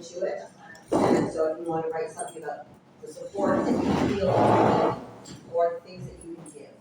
into it. And so if you want to write something about the support that you feel or things that you can give.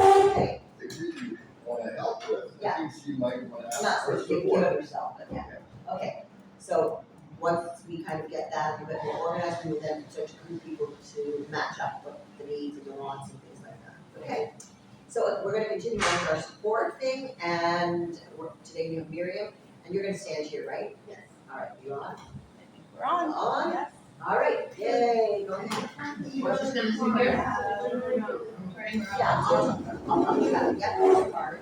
Okay? Things that you want to help with, Yeah. things you might want to Not ask for supposed to give support. of yourself, but yeah. Okay, so once we kind of get that a bit more organized, we will then start to group people to match up with the needs and the wants and things like that. Okay? So we're gonna continue on with our support thing, and today we have Miriam, and you're gonna stand here, right? Yes. All right, you on? We're on. On? Yes. All right, yay, go ahead. We're just gonna sit here. Yeah, I'll come to that, yeah, that's your card.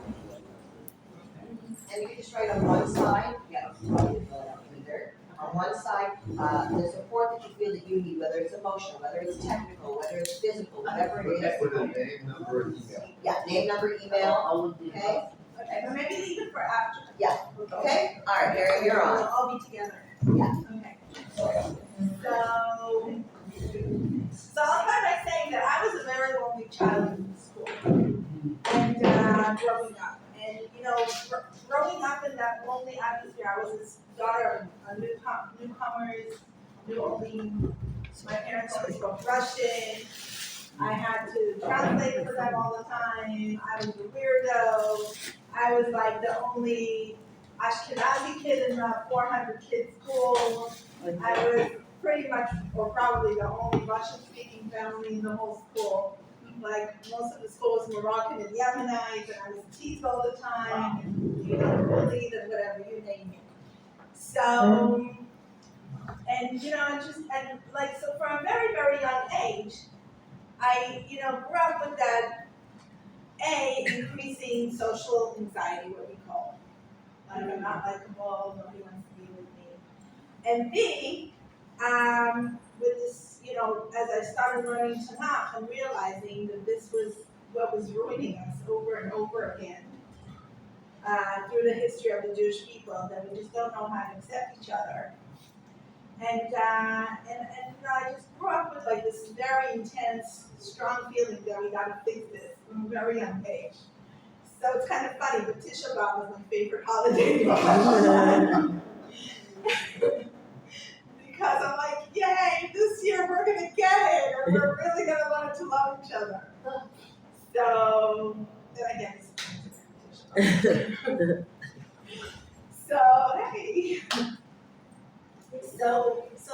And you can just write on one side, yeah, probably fill it out either. On one side, the support that you feel that you need, whether it's emotional, whether it's technical, whether it's physical, whatever it is. Put a name, number, and email. Yeah, name, number, email, okay? Okay, but maybe leave it for after. Yeah. Okay, all right, Mary, you're on. We'll all be together. Yeah. Okay. So I'll start by saying that I was a very lonely child in school. And growing up. And you know, growing up in that lonely atmosphere, I was this daughter of newcomers, New Orleans. My parents only spoke Russian. I had to translate for them all the time. I was a weirdo. I was like the only Ashkenazi kid in a 400 kid school. I was pretty much, or probably the only Russian-speaking family in the whole school. Like most of the school was Moroccan and Yemenite, and I was teased all the time, and you know, bullied and whatever, you name it. So, and you know, and like so from a very, very young age, I, you know, grew up with that increasing social anxiety, what we call it. Like I'm not likable, nobody wants to be with me. And B, with this, you know, as I started learning Tanakh and realizing that this was what was ruining us over and over again through the history of the Jewish people, that we just don't know how to accept each other. And you know, I just grew up with like this very intense, strong feeling that we gotta fix this from a very young age. So it's kind of funny, but Tisha B'Av was my favorite holiday. Because I'm like, yay, this year we're gonna get it, or we're really gonna learn to love each other. So, then again, so hey. So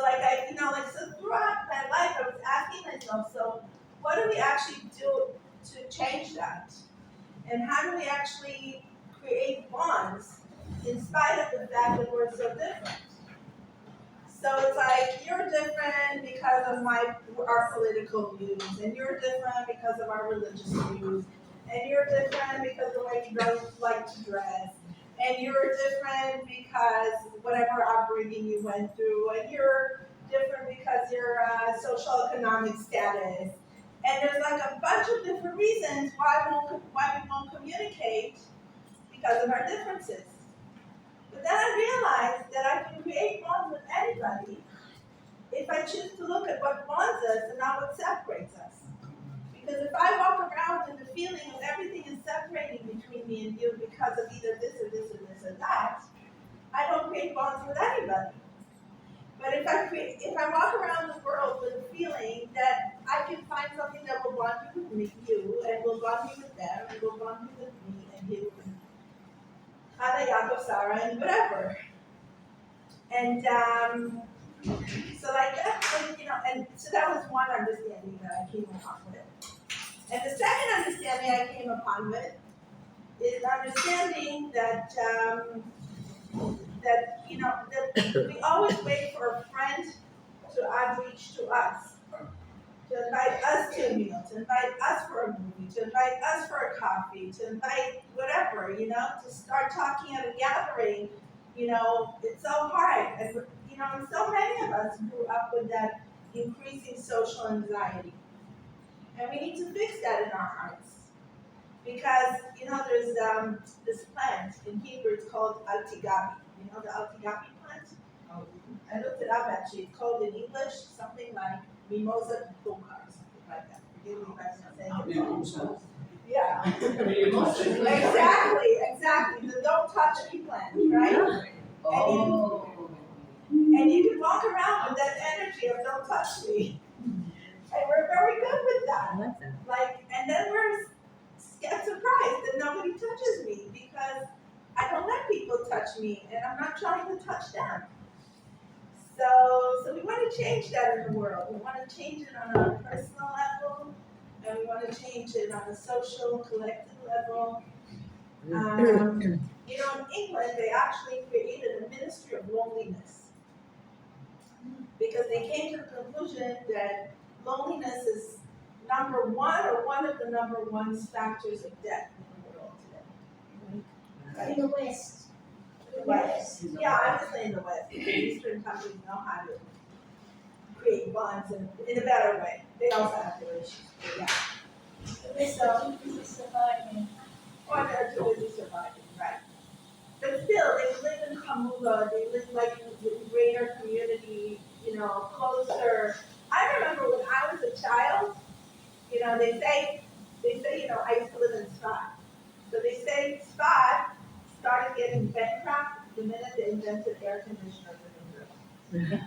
like I, you know, like so throughout my life, I was asking myself, so what do we actually do to change that? And how do we actually create bonds in spite of the fact that we're so different? So it's like, you're different because of our political views, and you're different because of our religious views, and you're different because of the way you guys like to dress, and you're different because whatever upbringing you went through, and you're different because your social-economic status. And there's like a bunch of different reasons why we won't communicate because of our differences. But then I realized that I can create bonds with anybody if I choose to look at what bonds us and not what separates us. Because if I walk around with the feeling of everything is separating between me and you because of either this or this or this or that, I don't create bonds with anybody. But if I walk around the world with a feeling that I can find something that will bond you and will bond me with them, and will bond you with me and you and Hana, Yaakov, Sarah, and whatever. And so like that, you know, and so that was one understanding that I came upon with. And the second understanding I came upon with is understanding that that you know that we always wait for a friend to outreach to us, to invite us to a meal, to invite us for a movie, to invite us for a coffee, to invite whatever, you know, to start talking at a gathering. You know, it's so hard, and you know, and so many of us grew up with that increasing social anxiety, and we need to fix that in our hearts. Because, you know, there's this plant, in Hebrew it's called altigabi. You know the altigabi plant? I looked it up actually. It's called in English something like mimosa puka or something like that. Forgive me if I'm saying it. Yeah. Exactly. The don't touch me plant, right? And with that energy of don't touch me. And we're very good with that. I like that. Like, and then we're get surprised that nobody touches me because I don't let people touch me and I'm not trying to touch them. So we want to change that in the world. We want to change it on a personal level and we want to change it on a social, collective level. You know, in England, they actually created a ministry of loneliness because they came to the conclusion that loneliness is number one or one of the number one factors of death in the world today. In the West. The West. Yeah, obviously in the West. Because Eastern countries know how to create bonds in a better way. They also have their issues. But yeah. The West are too busy surviving. Or they're too busy surviving, right. But still, they live in Kamula, they live like in a greater community, you know, closer. I remember when I was a child, you know, they say, you know, I used to live in Spot. So they say Spot started getting bankrupt the minute they invented air conditioners in the room.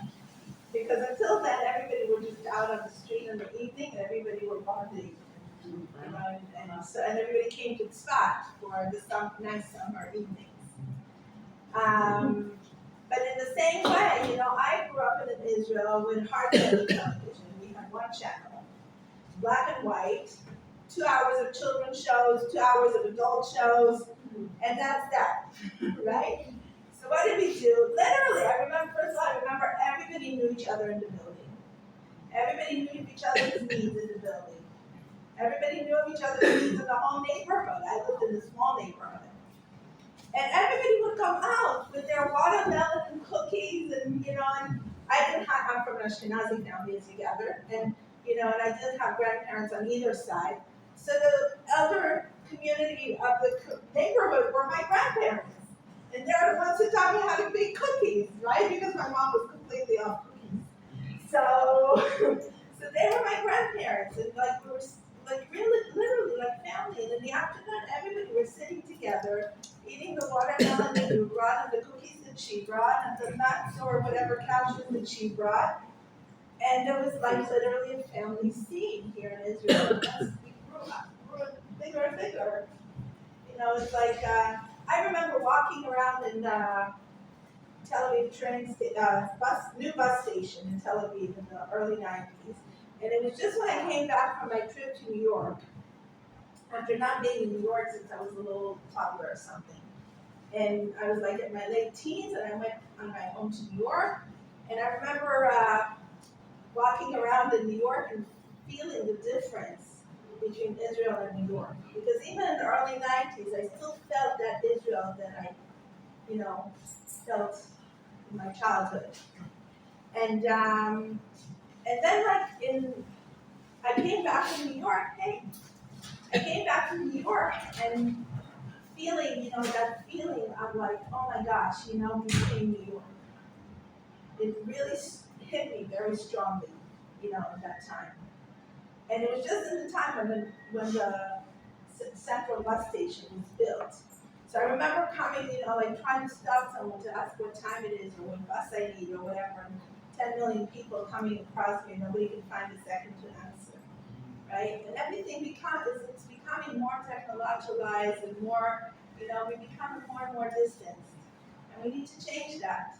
Because until then, everybody was just out on the street in the evening, and everybody would bonding. You know, and everybody came to the Spot for the nice summer evenings. But in the same way, you know, I grew up in Israel with heartfelt television. We had one channel, black and white, 2 hours of children's shows, 2 hours of adult shows, and that's that, right? So what did we do? Literally, I remember everybody knew each other in the building. Everybody knew each other's needs in the building. Everybody knew each other's needs in the whole neighborhood. I lived in a small neighborhood. And everybody would come out with their watermelon and cookies and, you know, and I'm from an Ashkenazi family together, and, you know, and I didn't have grandparents on either side. So the elder community of the neighborhood were my grandparents. And they're the ones who taught me how to bake cookies, right? Because my mom was completely off cookies. So they were my grandparents, and like we were like really, literally like family. And in the afternoon, everybody was sitting together, eating the watermelon that you brought, and the cookies that she brought, and the nuts or whatever cashews that she brought. And there was like literally a family scene here in Israel. As we grew bigger and bigger. You know, it's like I remember walking around in Tel Aviv new bus station in Tel Aviv in the early 90s. And it was just when I came back from my trip to New York, after not being in New York since I was a little toddler or something. And I was like in my late teens, and I went on my own to New York. And I remember walking around in New York and feeling the difference between Israel and New York. Because even in the early 90s, I still felt that Israel that I, you know, felt in my childhood. And then I came back to New York, I came back to New York and feeling, you know, that feeling of like, oh my gosh, you know, became New York. It really hit me very strongly, you know, at that time. And it was just in the time when the central bus station was built. So I remember coming, you know, like trying to stop someone to ask what time it is or what bus I need or whatever. And 10 million people coming across me, nobody can find a second to answer, right? And everything it's becoming more technologicalized and more, you know, we're becoming more and more distant. And we need to change that.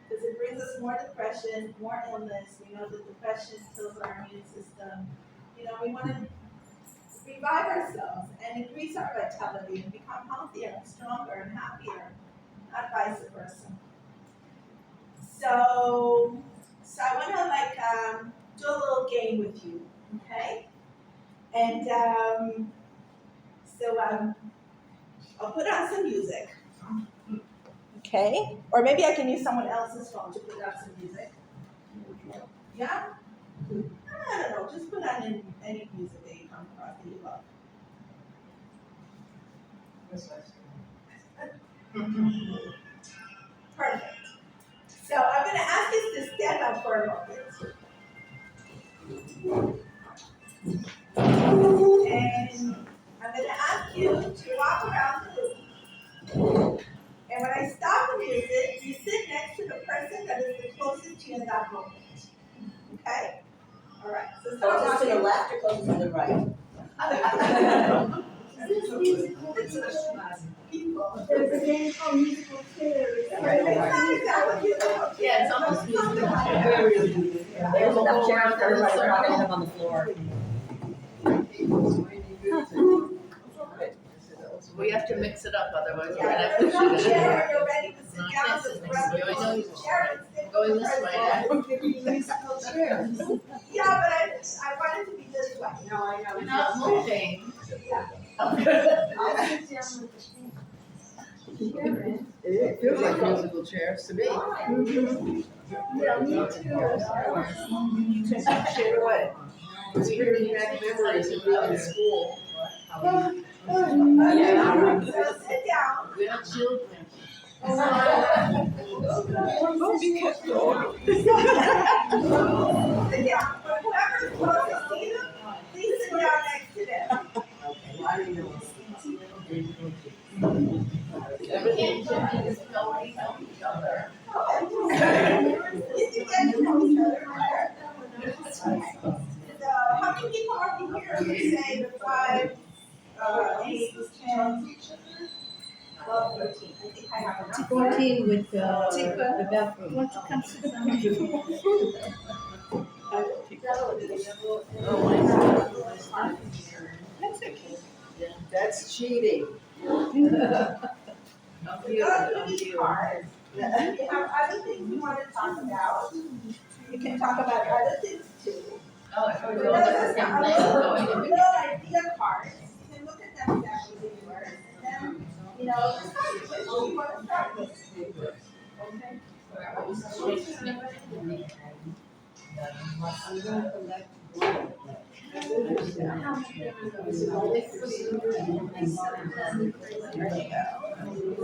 Because it brings us more depression, more illness. We know that depression kills our immune system. You know, we want to revive ourselves and increase our vitality and become healthier and stronger and happier, not vice versa. So I want to do a little game with you, okay? And I'll put on some music. Okay, or maybe I can use someone else's phone to put out some music. Yeah? I don't know, just put on any music that you come across that you love. Perfect. So I'm going to ask you to stand up for a moment. And I'm going to ask you to walk around the room. And when I stop the music, you sit next to the person that is the closest to to you in that moment. Okay? All right. So Closest to the start left or closest to the right? There's a game called musical chairs. Yeah, it's almost There's enough chairs for everybody, we're not gonna end up on the floor. We have to mix it up, otherwise we're gonna Yeah, have there's to no shoot it chair, here. you're ready to sit down, just grab the I know you- chair and sit. Going this way, yeah. Yeah, but I want it to be this way. No, I know. We're not moving. It feels like musical chairs to me. Yeah, me too. Share away. It's bringing back memories of being in school. Yeah. So sit down. We're not children. Sit down. But whoever's closest to you, please sit down next to them. Everything is knowing each other. You can get to know each other. So, how many people are here? We say 5, 8, 10, 12, 13. I think I have enough. 14 with the bathroom. Want to come sit down? That's cheating. We go through these cards. If you have other things you want to talk about, you can talk about other things too. Oh, I So thought we this were all the is same a thing. little idea cards. You can look at them exactly the words, and then, decide which you want to start with.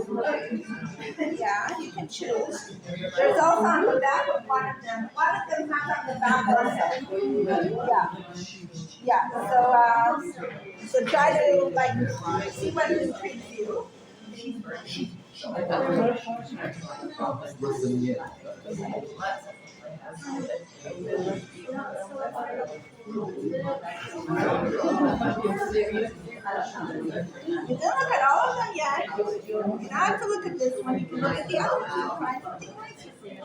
Okay? Yeah, you can choose. There's also on the back of one of them. One of them has on the back also. Yeah. So try to see what intrigues you. What's the name? You didn't look at all of them yet. You don't have to look at this one. You can look at the other one and find something nice for you.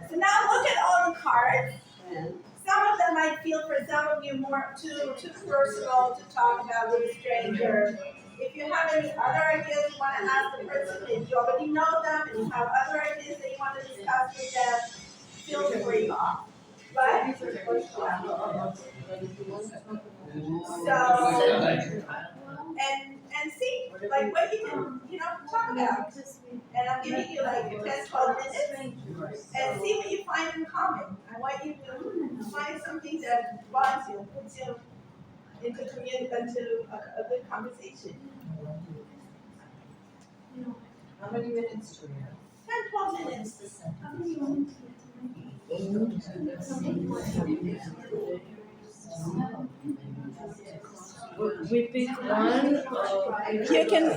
So now look at all the cards. Some of them might feel for some of you more too personal to talk about with a stranger. If you have any other ideas you want to ask the person, if you already know them and you have other ideas that you want to discuss with them, feel free. But and see like what you can talk about. And I'm giving you like 10-12 minutes and see what you find in common. I want you to find something that bonds you, puts you into a good conversation. How many minutes do we have? 10-12 minutes. We pick one. You can